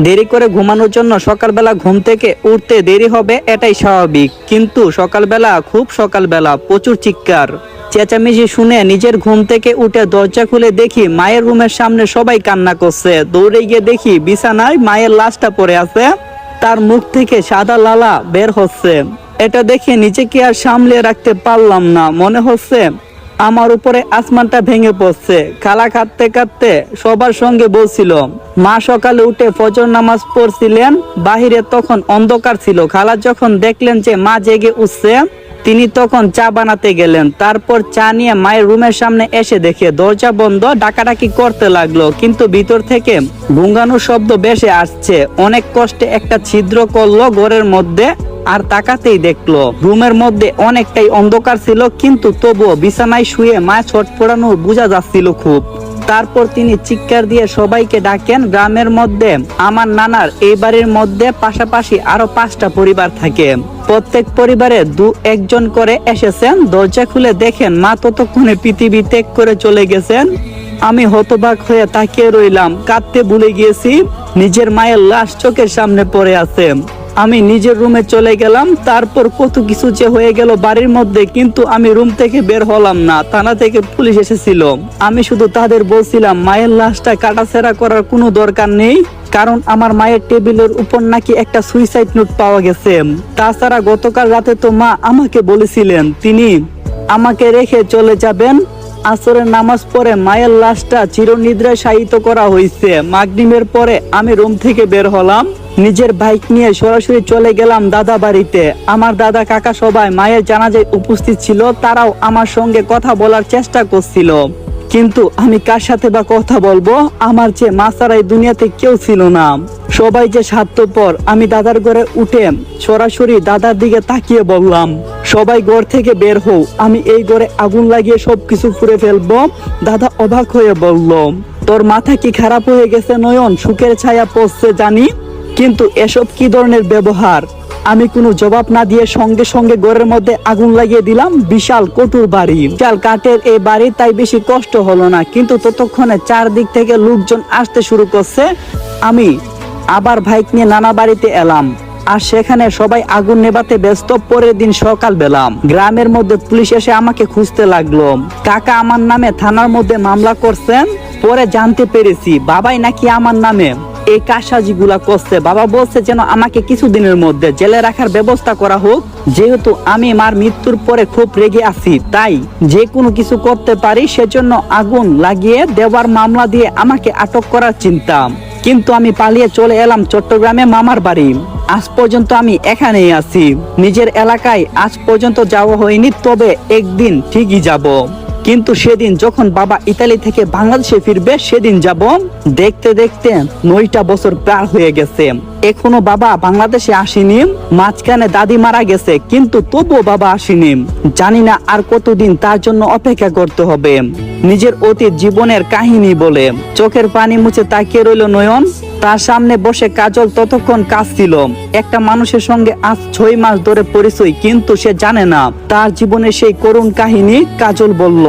দেরি করে ঘুমানোর জন্য সকালবেলা ঘুম থেকে উঠতে দেরি হবে, এটাই স্বাভাবিক। কিন্তু সকালবেলা, খুব সকালবেলা প্রচুর চিৎকার চেঁচামেচি শুনে নিজের ঘুম থেকে উঠে দরজা খুলে দেখি মায়ের রুমের সামনে সবাই কান্না করছে। দৌড়ে গিয়ে দেখি বিছানায় মায়ের লাশটা পড়ে আছে, তার মুখ থেকে সাদা লালা বের হচ্ছে। এটা দেখে নিজেকে আর সামলে রাখতে পারলাম না, মনে হচ্ছে আমার উপরে আসমানটা ভেঙে পড়ছে। খালা কাঁদতে কাঁদতে সবার সঙ্গে বলছিল। মা সকালে উঠে ফজর নামাজ পড়ছিলেন, বাহিরে তখন অন্ধকার ছিল। খালা যখন দেখলেন যে মা জেগে উঠছে, তিনি তখন চা বানাতে গেলেন। তারপর চা নিয়ে মায়ের রুমের সামনে এসে দেখে দরজা বন্ধ, ডাকাডাকি করতে লাগলো, কিন্তু ভিতর থেকে গুঙ্গানোর শব্দ ভেসে আসছে। অনেক কষ্টে একটা ছিদ্র করলো ঘরের মধ্যে, আর তাকাতেই দেখলো রুমের মধ্যে অনেকটাই অন্ধকার ছিল, কিন্তু তবুও বিছানায় শুয়ে মায়ের ছটফটানো বোঝা যাচ্ছিল খুব। তারপর তিনি চিৎকার দিয়ে সবাইকে ডাকেন। গ্রামের মধ্যে আমার নানার এই বাড়ির মধ্যে পাশাপাশি আরো 5টা পরিবার থাকে। প্রত্যেক পরিবারে 2-1 করে এসেছেন। দরজা খুলে দেখেন মা ততক্ষণে পৃথিবী ত্যাগ করে চলে গেছেন। আমি হতবাক হয়ে তাকিয়ে রইলাম, কাঁদতে ভুলে গিয়েছি। নিজের মায়ের লাশ চোখের সামনে পড়ে আছে। আমি নিজের রুমে চলে গেলাম। তারপর কত কিছু যে হয়ে গেল বাড়ির মধ্যে, কিন্তু আমি রুম থেকে বের হলাম না। থানা থেকে পুলিশ এসেছিল। আমি শুধু তাদের বলছিলাম মায়ের লাশটা কাটাছেঁড়া করার কোনো দরকার নেই, কারণ আমার মায়ের টেবিলের উপর নাকি একটা সুইসাইড নোট পাওয়া গেছে। তাছাড়া গতকাল রাতে তো মা আমাকে বলেছিলেন তিনি আমাকে রেখে চলে যাবেন। আসরের নামাজ পড়ে মায়ের লাশটা চিরনিদ্রায় শায়িত করা হয়েছে। মাগরিবের পরে আমি রুম থেকে বের হলাম, নিজের বাইক নিয়ে সরাসরি চলে গেলাম দাদা বাড়িতে। আমার দাদা কাকা সবাই মায়ের জানাজায় উপস্থিত ছিল। তারাও আমার সঙ্গে কথা বলার চেষ্টা করছিল, কিন্তু আমি কার সাথে বা কথা বলবো? আমার যে মা ছাড়া এই দুনিয়াতে কেউ ছিল না। সবাই যে স্বার্থপর। আমি দাদার ঘরে উঠে সরাসরি দাদার দিকে তাকিয়ে বললাম, সবাই ঘর থেকে বের হও, আমি এই ঘরে আগুন লাগিয়ে সবকিছু পুড়ে ফেলবো। দাদা অবাক হয়ে বলল, তোর মাথা কি খারাপ হয়ে গেছে নয়ন? সুখের ছায়া পড়ছে জানি, কিন্তু এসব কি ধরনের ব্যবহার? আমি কোনো জবাব না দিয়ে সঙ্গে সঙ্গে ঘরের মধ্যে আগুন লাগিয়ে দিলাম। বিশাল কটুর বাড়ি, বিশাল কাঠের এই বাড়ি, তাই বেশি কষ্ট হলো না। কিন্তু ততক্ষণে চারদিক থেকে লোকজন আসতে শুরু করছে। আমি আবার বাইক নিয়ে নানা বাড়িতে এলাম, আর সেখানে সবাই আগুন নেভাতে ব্যস্ত। পরের দিন সকালবেলা গ্রামের মধ্যে পুলিশ এসে আমাকে খুঁজতে লাগলো। কাকা আমার নামে থানার মধ্যে মামলা করছেন। পরে জানতে পেরেছি বাবাই নাকি আমার নামে এই কারসাজিগুলা করছে। বাবা বলছে যেন আমাকে কিছুদিনের মধ্যে জেলে রাখার ব্যবস্থা করা হোক, যেহেতু আমি মার মৃত্যুর পরে খুব রেগে আছি, তাই যে কোনো কিছু করতে পারি। সেজন্য আগুন লাগিয়ে দেওয়ার মামলা দিয়ে আমাকে আটক করার চিন্তা। কিন্তু আমি পালিয়ে চলে এলাম চট্টগ্রামে মামার বাড়ি। আজ পর্যন্ত আমি এখানেই আছি। নিজের এলাকায় আজ পর্যন্ত যাওয়া হয়নি, তবে একদিন ঠিকই যাব। কিন্তু সেদিন যখন বাবা ইতালি থেকে বাংলাদেশে ফিরবে, সেদিন যাব। দেখতে দেখতে 9টা বছর পার হয়ে গেছে, এখনো বাবা বাংলাদেশে আসেনি। মাঝখানে দাদি মারা গেছে, কিন্তু তবুও বাবা আসেনি। জানি না আর কতদিন তার জন্য অপেক্ষা করতে হবে। নিজের অতীত জীবনের কাহিনী বলে চোখের পানি মুছে তাকিয়ে রইল নয়ন। তার সামনে বসে কাজল ততক্ষণ কাঁদছিল। একটা মানুষের সঙ্গে আজ 6 মাস ধরে পরিচয়, কিন্তু সে জানে না তার জীবনের সেই করুণ কাহিনী। কাজল বলল,